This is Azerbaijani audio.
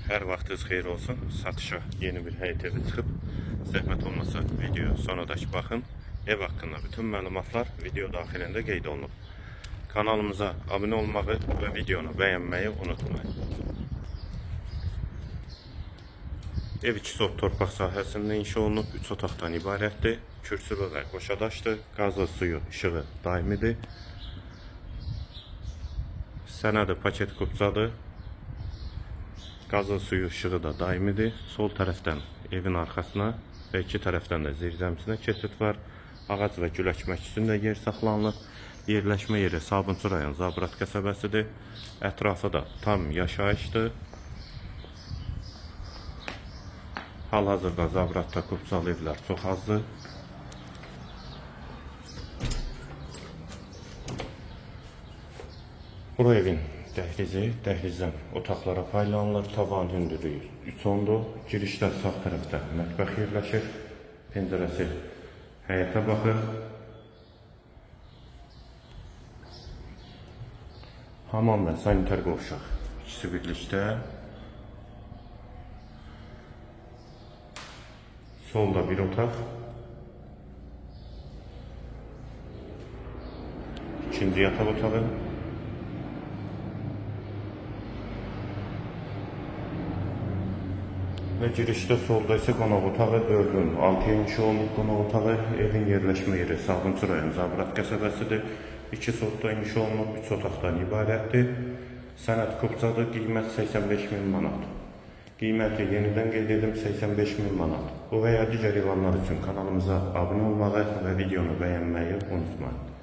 Hər vaxtınız xeyir olsun. Satışa yeni bir həyət evi çıxıb. Zəhmət olmasa video sonradakı baxın. Ev haqqında bütün məlumatlar video daxilində qeyd olunub. Kanalımıza abunə olmağı və videonu bəyənməyi unutmayın. Ev 2 sot torpaq sahəsində inşa olunub, 3 otaqdan ibarətdir. Kürsülü və qoşadaşdır. Qazı, suyu, işığı daimidir. Sənədi paket qubcadır. Qazı, suyu, işığı da daimidir. Sol tərəfdən evin arxasına və iki tərəfdən də zirzəmisinə keçid var. Ağac və gül əkmək üçün də yer saxlanılıb. Yerləşmə yeri Sabunçu rayon Zabrat qəsəbəsidir. Ətrafı da tam yaşayışdır. Hal-hazırda Zabratda qubcalı evlər çox azdır. Bu evin dəhlizi, dəhlizdən otaqlara paylanılır. Tavan hündürlüyü 3.10-dur. Girişdə sağ tərəfdə mətbəx yerləşir. Pəncərəsi həyətə baxır. Hamam və sanitar qovşaq ikisi birlikdə. Solda bir otaq. İkinci yataq otağı. Və girişdə solda isə qonaq otağı 4-ün 6 inşa olunub qonaq otağı. Evin yerləşmə yeri Sabunçu rayon Zabrat qəsəbəsidir. 2 sotda inşa olunub, 3 otaqdan ibarətdir. Sənəd qubcadır, qiymət 85.000 manat. Qiyməti yenidən qeyd edim 85.000 manat. Bu və ya digər ilanlar üçün kanalımıza abunə olmağı və videonu bəyənməyi unutmayın.